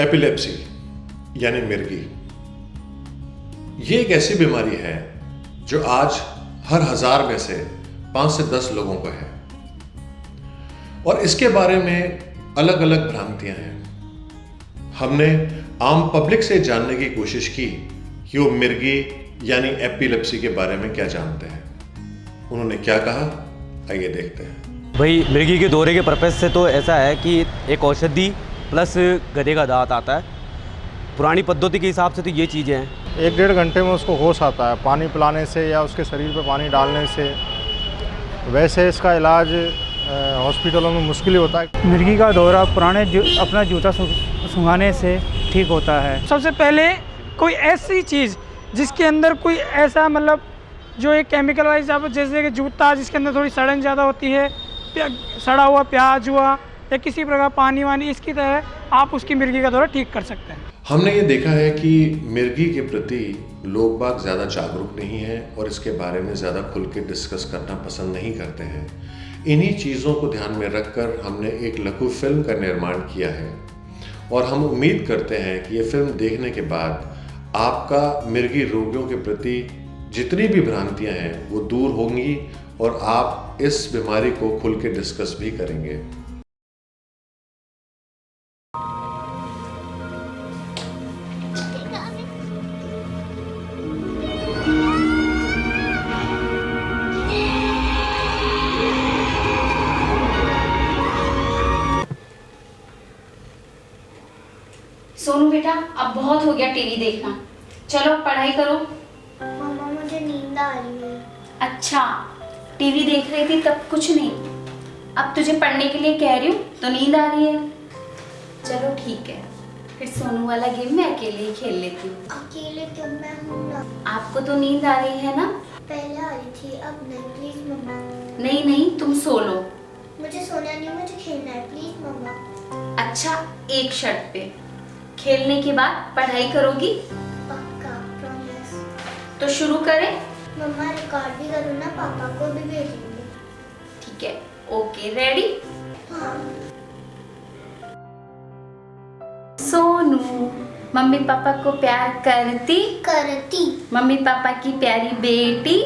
Epilepsy यानी मिर्गी, ये एक ऐसी बीमारी है जो आज हर 1000 में से 5 से 10 लोगों को है और इसके बारे में अलग अलग भ्रांतियां हैं। हमने आम पब्लिक से जानने की कोशिश की कि वो मिर्गी यानी एपिलेप्सी के बारे में क्या जानते हैं। उन्होंने क्या कहा, आइए देखते हैं। भाई मिर्गी के दौरे के पर्पज़ से तो ऐसा है कि एक औषधि प्लस गधे का दांत आता है। पुरानी पद्धति के हिसाब से तो ये चीज़ें हैं। 1-1.5 घंटे में उसको होश आता है पानी पिलाने से या उसके शरीर पे पानी डालने से। वैसे इसका इलाज हॉस्पिटलों में मुश्किल ही होता है। मिर्गी का दौरा अपना जूता सूंघाने से ठीक होता है। सबसे पहले कोई ऐसी चीज़ जिसके अंदर कोई ऐसा मतलब जो एक केमिकल वाइज, जैसे कि जूता जिसके अंदर थोड़ी सड़न ज़्यादा होती है, सड़ा हुआ प्याज हुआ या किसी प्रकार पानी वानी, इसकी तरह आप उसकी मिर्गी का दौरा ठीक कर सकते हैं। हमने ये देखा है कि मिर्गी के प्रति लोग बाग ज़्यादा जागरूक नहीं हैं और इसके बारे में ज़्यादा खुल के डिस्कस करना पसंद नहीं करते हैं। इन्हीं चीज़ों को ध्यान में रखकर हमने एक लघु फिल्म का निर्माण किया है और हम उम्मीद करते हैं कि ये फिल्म देखने के बाद आपका मिर्गी रोगियों के प्रति जितनी भी भ्रांतियां हैं वो दूर होंगी और आप इस बीमारी को खुल के डिस्कस भी करेंगे। सोनू बेटा, अब बहुत हो गया टीवी देखना, चलो पढ़ाई करो। मम्मा मुझे नींद आ रही है। अच्छा, टीवी देख रही थी तब कुछ नहीं, अब तुझे पढ़ने के लिए कह रही हूँ तो नींद आ रही है। चलो ठीक है, फिर सोनू वाला गेम मैं अकेले ही खेल लेती हूँ। अकेले क्यों, मैं हूँ ना। आपको तो नींद आ रही है ना? पहले आ रही थी, अब नहीं। प्लीज मम्मा। नहीं नहीं, तुम सो लो। मुझे सोना नहीं, मुझे खेलना है, प्लीज मम्मा। अच्छा, एक शर्त पे, खेलने के बाद पढ़ाई करोगी? पक्का, प्रॉमिस। तो शुरू करें? मम्मा रिकॉर्ड भी करो ना, पापा को भी भेजेंगे। ठीक है, ओके, रेडी? हाँ। सोनू मम्मी पापा को प्यार करती, मम्मी पापा की प्यारी बेटी।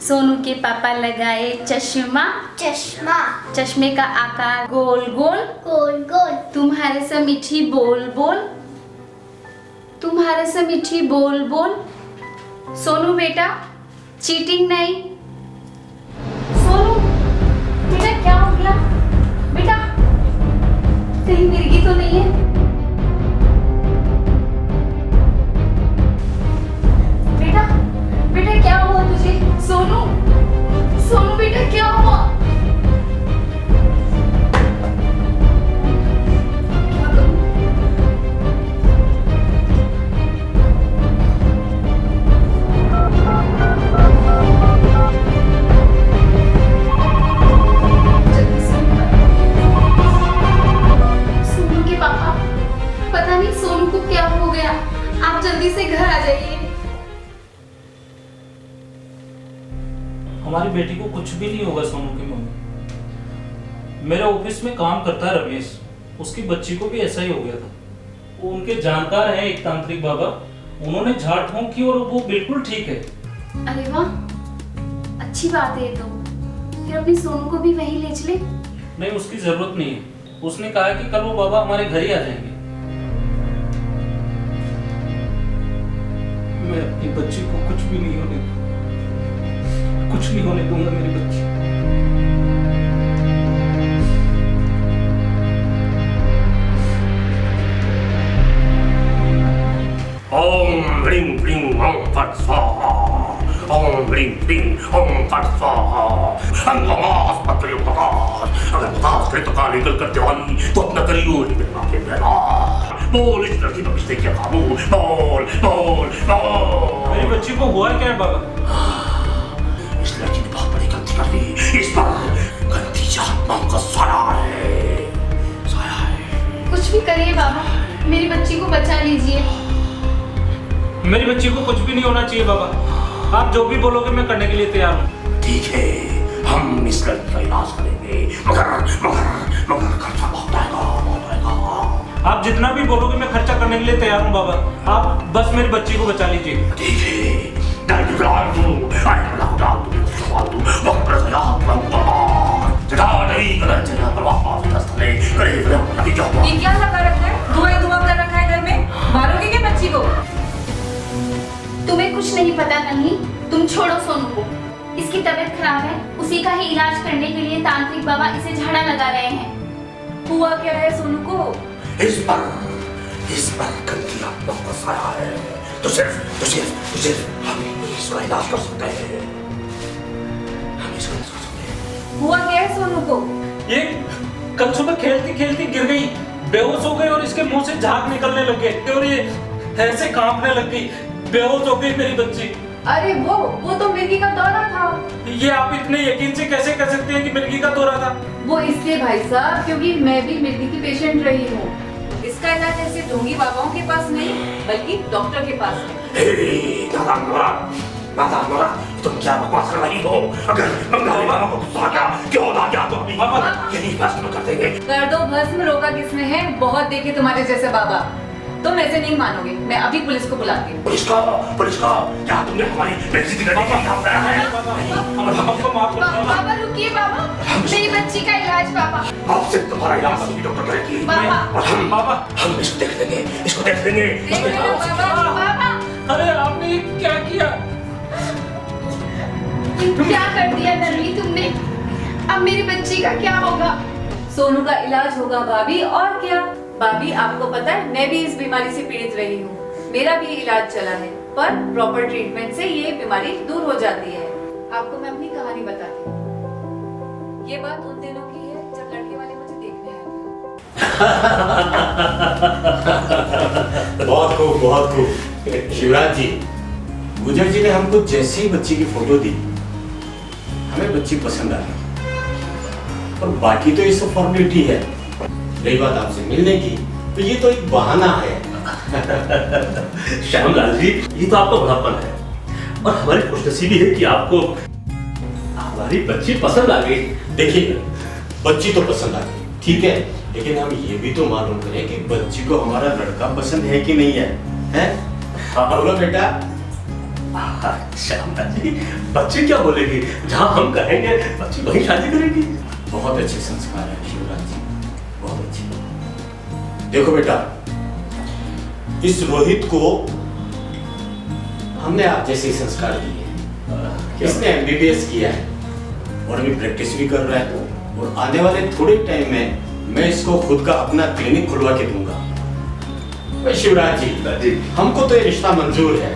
सोनू के पापा लगाए चश्मा, चश्मे का आकार गोल गोल। तुम्हारे से मीठी बोल। सोनू बेटा, चीटिंग नहीं। सोनू बेटा, क्या हो गया बेटा? कहीं मिर्गी तो नहीं है? बेटा क्या हुआ तुझे? सोनू बेटा, क्या हुआ? क्या करूं? सोनू के पापा, पता नहीं सोनू को क्या हो गया, आप जल्दी से घर आ जाइए। हमारी बेटी को कुछ भी नहीं होगा सोनू की मम्मी। मेरे ऑफिस में काम करता है रमेश, उसकी बच्ची को भी ऐसा ही हो गया था। वो उनके जानकार हैं एक तांत्रिक बाबा, उन्होंने झाड़ फूंक की और वो बिल्कुल ठीक है। अरे वाह, अच्छी बात है ये तो। फिर अपनी सोनू को भी वहीं ले चले। नहीं, उसकी जरूरत नहीं है। उसने कहा कि कल वो बाबा हमारे घर ही आ जाएंगे। मैं अपनी बच्ची को कुछ भी नहीं होने दूंगा मेरी बच्ची। ओम ह्रीं क्लीं ओम फट स्वाहा। ओम ह्रीं क्लीं ओम फट स्वाहा। अंगमास पत्र पतास, अगर पतास करे तो काली गल कर दिवाली, तो अपना करियो निकलना के मेरा। बोल इस लड़की पर किसने क्या काबू? बोल। मेरी बच्ची को हुआ क्या है बाबा? इस लड़की ने बहुत बड़ी गलती कर दी। इस पर गलती आत्माओं का साया है। कुछ भी करिए बाबा, मेरी बच्ची को बचा लीजिए। मेरी बच्ची को कुछ भी नहीं होना चाहिए बाबा। आप जो भी बोलोगे मैं करने के लिए तैयार हूँ। ठीक है, हम इस लड़की का इलाज करेंगे, मगर खर्चा बहुत आएगा। आप जितना भी बोलोगे मैं खर्चा करने के लिए तैयार हूँ बाबा। आप बस मेरी बच्ची को बचा लीजिए। ठीक है, डाल दूं, डाल दूं, वक्त पर जगा नहीं कर चला प्रवाह स्थले करे नहीं जाओ। ये क्या लगा रखा है? धुआं कर रखा है घर में। मारोगे क्या बच्ची को? तुम्हें कुछ नहीं पता नहीं, तुम छोड़ो सोनू को। इसकी तबीयत खराब है, उसी का ही इलाज करने के लिए तांत्रिक बाबा इसे झाड़ा लगा रहे हैं। हुआ क्या है सोनू को? इस पर गंदी आत्मा का साया है। तो सिर्फ हम इसका इलाज कर सकते हैं। हुआ क्या है सोनू को? ये कल सुबह खेलती खेलती गिर गई, बेहोश हो गई और इसके मुंह से झाग निकलने लग गए और ये ऐसे कांपने लग गई, बेहोश हो गई मेरी बच्ची। अरे वो तो मिर्गी का दौरा था। ये आप इतने यकीन से कैसे कह सकते हैं कि मिर्गी का दौरा था? वो इसलिए भाई साहब क्योंकि मैं भी मिर्गी की पेशेंट रही हूँ। इसका इलाज ऐसे ढोंगी बाबाओं के पास नहीं बल्कि डॉक्टर के पास है। माता नोरा, तुम क्या बकवास कर रही हो? अगर बंगाली बाबा को गुस्सा आ गया, क्यों ना गया तो अपनी यही भस्म कर देंगे। कर दो भस्म, रोका किसने है? बहुत देखे तुम्हारे जैसे बाबा। तुम ऐसे नहीं मानोगे, मैं अभी पुलिस को बुलाती हूँ। पुलिस का क्या तुमने हमारी बेइज्जती करने का काम करा है? बाबा रुकिए बाबा, मेरी बच्ची का इलाज बाबा। अब सिर्फ तुम्हारा इलाज अभी डॉक्टर करेगी। और हम इसको देख लेंगे। बाबा अरे आपने ये क्या किया? क्या कर दिया नरली तुमने? अब मेरी बच्ची का क्या होगा? सोनू का इलाज होगा भाभी, और क्या। भाभी आपको पता है मैं भी इस बीमारी से पीड़ित रही हूँ। मेरा भी इलाज चला है, पर प्रॉपर ट्रीटमेंट से ये बीमारी दूर हो जाती है। आपको मैं अपनी कहानी बताती हूँ। ये बात उन दिनों की है जब लड़के वाले मुझे देखने आए थे। बहुत खूब। शिवराज जी, गुजर जी ने हमको जैसे ही बच्ची की फोटो दी, हमें बच्ची पसंद आ गई। और बाकी तो ये सब फॉर्मेलिटी है। रही बात आपसे मिलने की, तो ये तो एक बहाना है। श्यामलाल जी, ये तो आपका बड़ापन है और हमारी खुशनसीबी है कि आपको हमारी बच्ची पसंद आ गई। देखिए, बच्ची तो पसंद आ गई, ठीक है, लेकिन हम ये भी तो मालूम करें कि बच्ची को हमारा लड़का पसंद है कि नहीं है, हैं? बोलो बेटा। श्यामलाल जी, बच्ची क्या बोलेगी? जहाँ हम कहेंगे बच्ची वही शादी करेगी। बहुत अच्छे संस्कार है शिवराज जी, बहुत अच्छे। देखो बेटा, इस रोहित को हमने आप जैसे संस्कार दिए। इसने एमबीबीएस किया है और अभी प्रैक्टिस भी कर रहा है, और आने वाले थोड़े टाइम में मैं इसको खुद का अपना क्लिनिक खुलवा के दूंगा। शिवराज जी, हमको तो ये रिश्ता मंजूर है।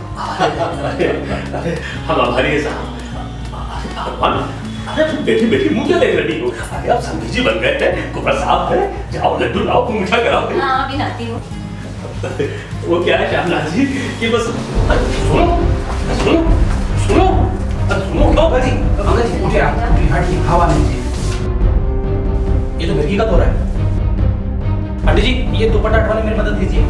हम आभारी हैं साहब। अरे बेटी मुंह क्या देख रही हो? अरे आप समझी जी बन गए थे, कुबरा साहब है। जाओ लड्डू लाओ, मीठा कराओ। हाँ अभी लाती हूँ। वो क्या है श्यामलाल जी कि बस सुनो अंकल जी उठिए, आप हटिए, हवा लीजिए। ये तो मिर्गी का दौरा है। आंटी जी, ये दुपट्टा हटवाने में मेरी मदद कीजिए।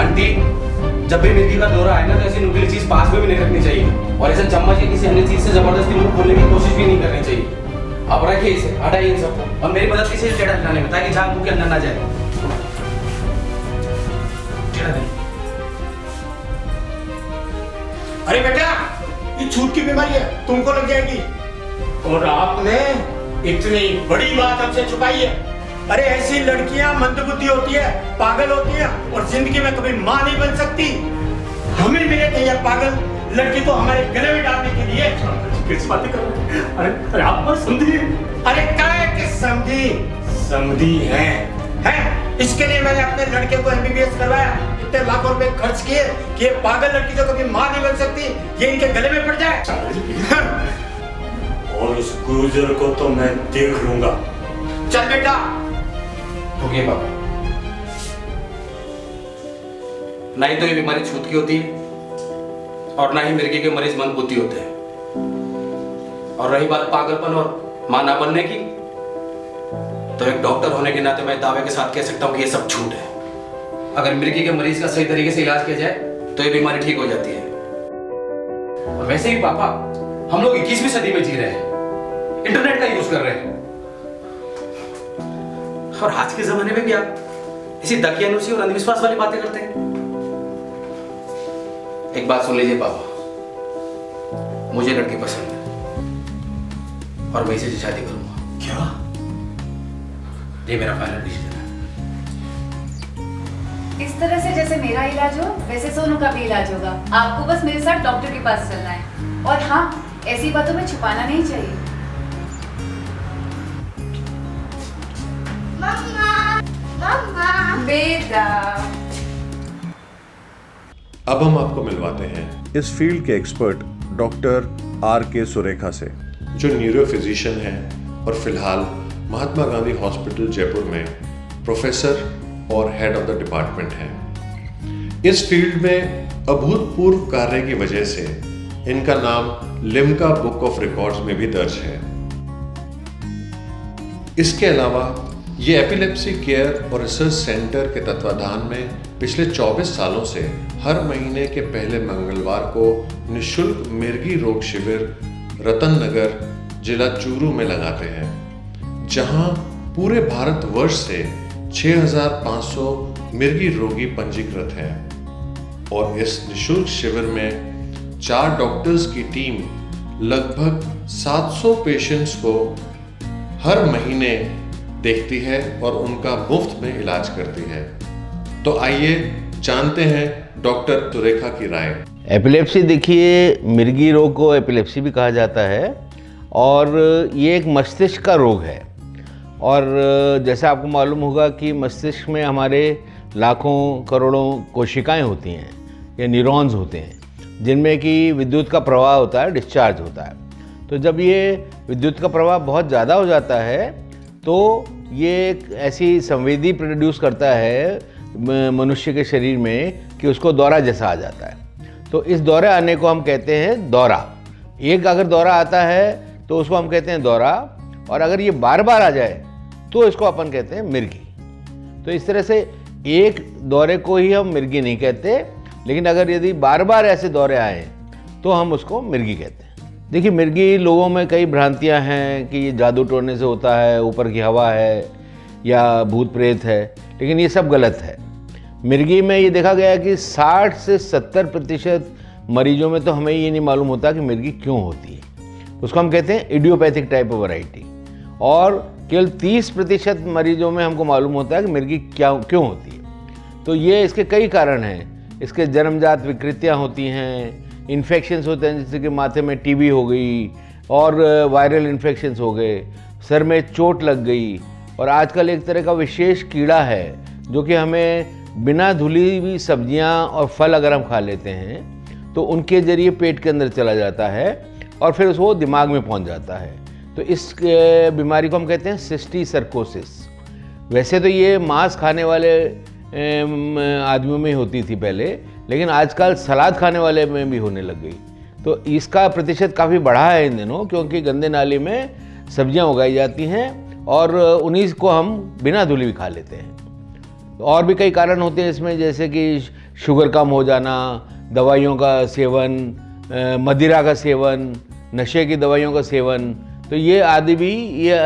आंटी, जब भी मिर्गी का दौरा आए ना तो ऐसी नुकीली चीज पास में भी नहीं रखनी चाहिए, और ऐसा चम्मच या किसी अन्य चीज से जबरदस्ती मुंह खोलने की कोशिश भी नहीं करनी चाहिए। अब रखिए इसे, हटाइए इन सबको, और मेरी मदद कीजिए टेढ़ा हटाने में, ताकि झाग मुंह के अंदर ना जाए। टेढ़ा नहीं। अरे बेटा, ये छूत की बीमारी है, तुमको लग जाएगी। और आपने इतनी बड़ी बात हमसे छुपाई है। अरे ऐसी लड़कियां मंदबुद्धि होती है, पागल होती है, और जिंदगी में कभी मां नहीं बन सकती। हमें मिले थे यह पागल लड़की को हमारे गले में डालने के लिए। किस बातें कर रहे हैं? अरे आप बस समझिए। अरे काय के समझी हैं? इसके लिए मैंने अपने लड़के को एमबीबीएस करवाया, इतने लाखों रुपए खर्च किए कि ये पागल लड़की जो कभी मां नहीं बन सकती, ये इनके गले में पड़ जाए। और उस गुजर को तो मैं देख लूंगा। चल बेटा। रुकिए बाबा, ना ही तो ये बीमारी छूत की होती है, और ना ही मिर्गी के मरीज मंदबुद्धि होते हैं। और रही बात पागलपन और मां ना बनने की, तो एक डॉक्टर होने के नाते मैं दावे के साथ कह सकता हूं कि ये सब झूठ है। अगर मिर्गी के मरीज का सही तरीके से इलाज किया जाए तो ये बीमारी ठीक हो जाती है। और वैसे भी पापा, हम लोग 21वीं सदी में जी रहे हैं, इंटरनेट का यूज कर रहे हैं, और आज के जमाने में भी आप इसी दकियानुसी और अंधविश्वास वाली बातें करते हैं। एक बात सुन लीजिए पापा, मुझे लड़की पसंद है और मैं इसे शादी करूंगा। क्या? ये मेरा फाइनल डिसीजन है। इस तरह से जैसे मेरा इलाज हो वैसे सोनू का भी इलाज होगा। आपको बस मेरे साथ डॉक्टर के पास चलना है, और हाँ, ऐसी बातों में छुपाना नहीं चाहिए। मम्मा मम्मा बेटा, अब हम आपको मिलवाते हैं इस फील्ड के एक्सपर्ट डॉक्टर R.K. सुरेखा से, जो न्यूरो फिजिशियन हैं और फिलहाल महात्मा गांधी हॉस्पिटल जयपुर में प्रोफेसर और हेड ऑफ द डिपार्टमेंट हैं। इस फील्ड में अभूतपूर्व कार्य की वजह से इनका नाम लिम्का बुक ऑफ रिकॉर्ड्स में भी दर्ज है। इसके अलावा ये एपिलेप्सी केयर और रिसर्च सेंटर के तत्वाधान में पिछले 24 सालों से हर महीने के पहले मंगलवार को निःशुल्क मिर्गी रोग शिविर रतन नगर जिला चूरू में लगाते हैं, जहां पूरे भारतवर्ष से 6500 मिर्गी रोगी पंजीकृत हैं। और इस निःशुल्क शिविर में 4 डॉक्टर्स की टीम लगभग 700 पेशेंट्स को हर महीने देखती है और उनका मुफ्त में इलाज करती है। तो आइए जानते हैं डॉक्टर सुरेखा की राय। एपिलेप्सी, देखिए, मिर्गी रोग को एपिलेप्सी भी कहा जाता है और ये एक मस्तिष्क का रोग है। और जैसे आपको मालूम होगा कि मस्तिष्क में हमारे लाखों करोड़ों कोशिकाएं होती हैं या न्यूरॉन्स होते हैं, जिनमें कि विद्युत का प्रवाह होता है, डिस्चार्ज होता है। तो जब ये विद्युत का प्रवाह बहुत ज़्यादा हो जाता है तो ये एक ऐसी संवेदी प्रोड्यूस करता है मनुष्य के शरीर में कि उसको दौरा जैसा आ जाता है। तो इस दौरे आने को हम कहते हैं दौरा। एक अगर दौरा आता है तो उसको हम कहते हैं दौरा, और अगर ये बार बार आ जाए तो इसको अपन कहते हैं मिर्गी। तो इस तरह से एक दौरे को ही हम मिर्गी नहीं कहते, लेकिन अगर यदि बार बार ऐसे दौरे आए तो हम उसको मिर्गी कहते हैं। देखिए, मिर्गी लोगों में कई भ्रांतियां हैं कि ये जादू टोने से होता है, ऊपर की हवा है या भूत प्रेत है, लेकिन ये सब गलत है। मिर्गी में ये देखा गया कि 60 से 70% मरीजों में तो हमें ये नहीं मालूम होता कि मिर्गी क्यों होती है। उसको हम कहते हैं इडियोपैथिक टाइप ऑफ वैरायटी। और केवल 30% मरीजों में हमको मालूम होता है कि मिर्गी क्यों होती है। तो ये इसके कई कारण हैं। इसके जन्मजात विकृतियाँ होती हैं, इन्फेक्शंस होते हैं, जैसे कि माथे में टीबी हो गई और वायरल इन्फेक्शंस हो गए, सर में चोट लग गई। और आजकल एक तरह का विशेष कीड़ा है जो कि हमें बिना धुली हुई सब्जियां और फल अगर हम खा लेते हैं तो उनके ज़रिए पेट के अंदर चला जाता है और फिर वो दिमाग में पहुंच जाता है। तो इस बीमारी को हम कहते हैं सिस्टिसर्कोसिस। वैसे तो ये मांस खाने वाले आदमियों में होती थी पहले, लेकिन आजकल सलाद खाने वाले में भी होने लग गई। तो इसका प्रतिशत काफ़ी बढ़ा है इन दिनों, क्योंकि गंदे नाले में सब्जियां उगाई जाती हैं और उन्हीं को हम बिना धुली भी खा लेते हैं। और भी कई कारण होते हैं इसमें, जैसे कि शुगर कम हो जाना, दवाइयों का सेवन, मदिरा का सेवन, नशे की दवाइयों का सेवन, तो ये आदि भी ये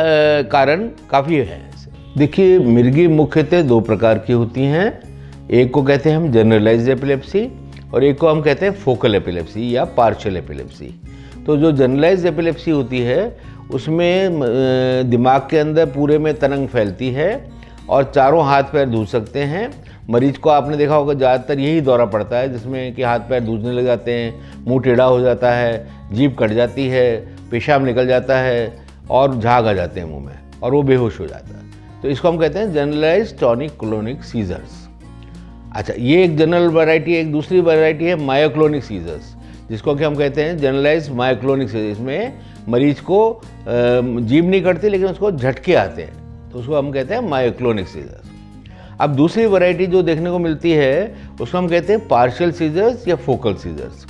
कारण काफ़ी है। देखिए, मिर्गी मुख्यतः 2 प्रकार की होती हैं। एक को कहते हैं हम जनरलाइज्ड एपिलेप्सी और एक को हम कहते हैं फोकल एपिलेप्सी या पार्शियल एपिलेप्सी। तो जो जनरलाइज्ड एपिलेप्सी होती है उसमें दिमाग के अंदर पूरे में तरंग फैलती है और चारों हाथ पैर धूल सकते हैं। मरीज को आपने देखा होगा ज़्यादातर यही दौरा पड़ता है, जिसमें कि हाथ पैर धूलने लग जाते हैं, मुंह टेढ़ा हो जाता है, जीभ कट जाती है, पेशाब निकल जाता है और झाग आ जाते हैं मुंह में और वो बेहोश हो जाता है। तो इसको हम कहते हैं जनरलाइज्ड टॉनिक क्लोनिक सीजर्स। अच्छा, ये एक जनरल वैरायटी है। एक दूसरी वैरायटी है मायोक्लोनिक सीजर्स, जिसको कि हम कहते हैं जनरलाइज्ड मायोक्लोनिक सीजर्स। इसमें मरीज को जीभ नहीं कटती लेकिन उसको झटके आते हैं, तो उसको हम कहते हैं मायोक्लोनिक सीजर्स। अब दूसरी वैरायटी जो देखने को मिलती है उसको हम कहते हैं पार्शियल सीजर्स या फोकल सीजर्स।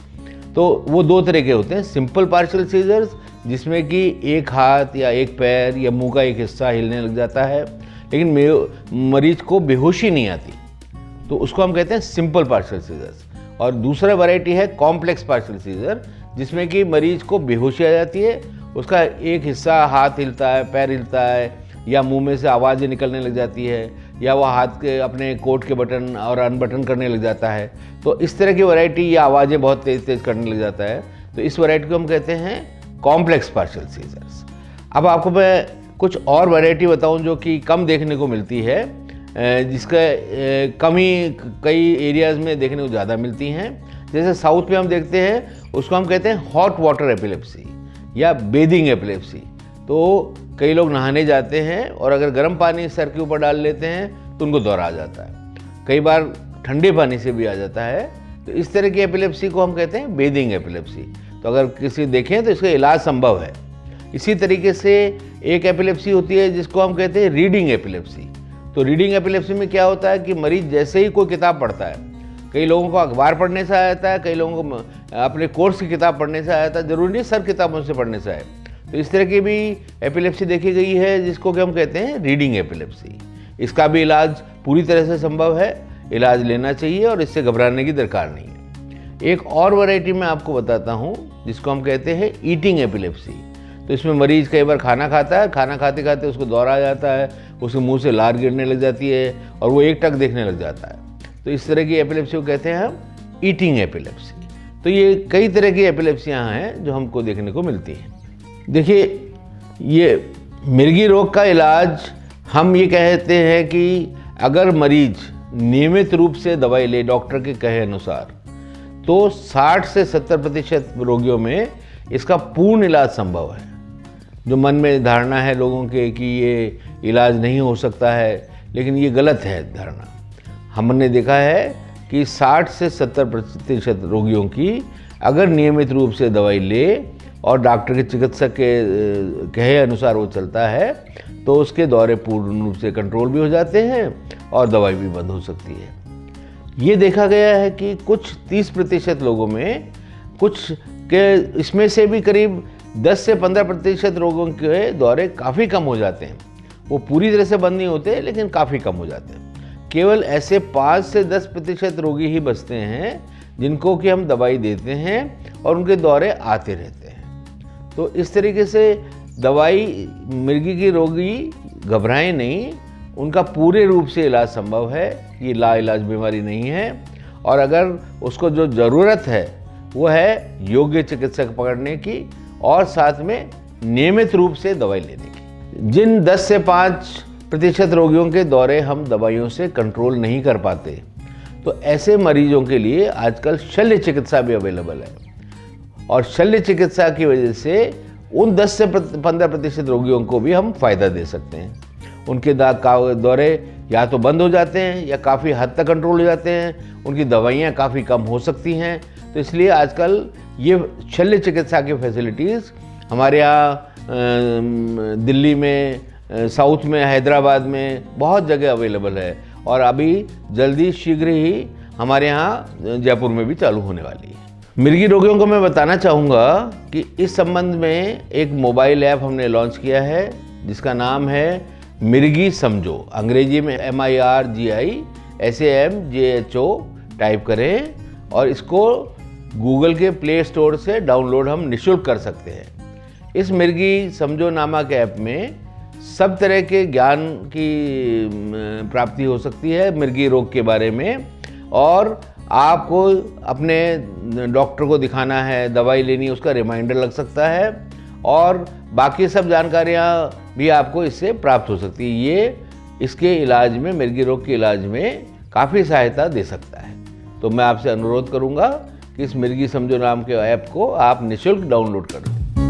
तो वो 2 तरह के होते हैं। सिंपल पार्शियल सीजर्स, जिसमें कि एक हाथ या एक पैर या मुंह का एक हिस्सा हिलने लग जाता है लेकिन मरीज को बेहोशी नहीं आती, तो उसको हम कहते हैं सिंपल पार्शियल सीजर्स। और दूसरा वैरायटी है कॉम्प्लेक्स पार्शियल सीजर, जिसमें कि मरीज को बेहोशी आ जाती है, उसका एक हिस्सा हाथ हिलता है, पैर हिलता है, या मुंह में से आवाज़ें निकलने लग जाती है, या वह हाथ के अपने कोट के बटन और अनबटन करने लग जाता है। तो इस तरह की वैरायटी या आवाज़ें बहुत तेज़ तेज़ करने लग जाता है, तो इस वैरायटी को हम कहते हैं कॉम्प्लेक्स पार्शियल सीजर्स। अब आपको मैं कुछ और वैरायटी बताऊं जो कि कम देखने को मिलती है, जिसका कमी कई एरियाज़ में देखने को ज़्यादा मिलती हैं। जैसे साउथ में हम देखते हैं, उसको हम कहते हैं हॉट वाटर एपिलेप्सी या बेदिंग एपिलेप्सी। तो कई लोग नहाने जाते हैं और अगर गर्म पानी सर के ऊपर डाल लेते हैं तो उनको दौरा आ जाता है, कई बार ठंडे पानी से भी आ जाता है। तो इस तरह की एपिलेप्सी को हम कहते हैं बेदिंग एपिलेप्सी। तो अगर किसी देखें तो इसका इलाज संभव है। इसी तरीके से एक एपिलेप्सी होती है जिसको हम कहते हैं रीडिंग एपिलेप्सी। तो रीडिंग एपिलेप्सी में क्या होता है कि मरीज जैसे ही कोई किताब पढ़ता है, कई लोगों को अखबार पढ़ने से आ जाता है, कई लोगों को अपने कोर्स की किताब पढ़ने से आ जाता है, जरूरी नहीं सर किताबों से पढ़ने से आए। तो इस तरह की भी एपिलेप्सी देखी गई है जिसको कि हम कहते हैं रीडिंग एपिलेप्सी। इसका भी इलाज पूरी तरह से संभव है, इलाज लेना चाहिए और इससे घबराने की दरकार नहीं है। एक और वैरायटी मैं आपको बताता हूँ जिसको हम कहते हैं ईटिंग एपिलेप्सी। तो इसमें मरीज कई बार खाना खाता है, खाना खाते खाते उसको दौरा आ जाता है, उसके मुंह से लार गिरने लग जाती है और वो एकटक देखने लग जाता है। तो इस तरह की एपिलेप्सी को कहते हैं हम ईटिंग एपिलेप्सी। तो ये कई तरह की एपिलेप्सियाँ हैं जो हमको देखने को मिलती हैं। देखिए, ये मिर्गी रोग का इलाज हम ये कहते हैं कि अगर मरीज नियमित रूप से दवाई ले डॉक्टर के कहे अनुसार, तो 60 से 70% रोगियों में इसका पूर्ण इलाज संभव है। जो मन में धारणा है लोगों के कि ये इलाज नहीं हो सकता है, लेकिन ये गलत है धारणा। हमने देखा है कि 60 से 70% रोगियों की अगर नियमित रूप से दवाई ले और डॉक्टर के चिकित्सक के कहे अनुसार वो चलता है, तो उसके दौरे पूर्ण रूप से कंट्रोल भी हो जाते हैं और दवाई भी बंद हो सकती है। ये देखा गया है कि कुछ 30% लोगों में, कुछ के इसमें से भी करीब 10 से 15% रोगों के दौरे काफ़ी कम हो जाते हैं। वो पूरी तरह से बंद नहीं होते, लेकिन काफ़ी कम हो जाते हैं। केवल ऐसे 5 से 10% रोगी ही बचते हैं जिनको कि हम दवाई देते हैं और उनके दौरे आते रहते हैं। तो इस तरीके से दवाई, मिर्गी की रोगी घबराएं नहीं, उनका पूरे रूप से इलाज संभव है। ये लाइलाज बीमारी नहीं है और अगर उसको जो ज़रूरत है वो है योग्य चिकित्सक पकड़ने की और साथ में नियमित रूप से दवाई लेने की। जिन 10 से 5% रोगियों के दौरे हम दवाइयों से कंट्रोल नहीं कर पाते, तो ऐसे मरीजों के लिए आजकल शल्य चिकित्सा भी अवेलेबल है और शल्य चिकित्सा की वजह से उन 10 से 15% रोगियों को भी हम फ़ायदा दे सकते हैं। उनके दौरे या तो बंद हो जाते हैं या काफ़ी हद तक कंट्रोल हो जाते हैं, उनकी दवाइयाँ काफ़ी कम हो सकती हैं। तो इसलिए आजकल ये शल्य चिकित्सा की फैसिलिटीज़ हमारे यहाँ दिल्ली में, साउथ में, हैदराबाद में बहुत जगह अवेलेबल है और अभी जल्दी शीघ्र ही हमारे यहाँ जयपुर में भी चालू होने वाली है। मिर्गी रोगियों को मैं बताना चाहूँगा कि इस संबंध में एक मोबाइल ऐप हमने लॉन्च किया है जिसका नाम है मिर्गी समझो। अंग्रेजी में MIRGI टाइप करें और इसको गूगल के प्ले स्टोर से डाउनलोड हम निःशुल्क कर सकते हैं। इस मिर्गी समझो नामक ऐप में सब तरह के ज्ञान की प्राप्ति हो सकती है मिर्गी रोग के बारे में, और आपको अपने डॉक्टर को दिखाना है, दवाई लेनी है, उसका रिमाइंडर लग सकता है और बाकी सब जानकारियाँ भी आपको इससे प्राप्त हो सकती है। ये इसके इलाज में, मिर्गी रोग के इलाज में काफ़ी सहायता दे सकता है। तो मैं आपसे अनुरोध करूँगा कि इस मिर्गी समझो नाम के ऐप को आप निःशुल्क डाउनलोड करें।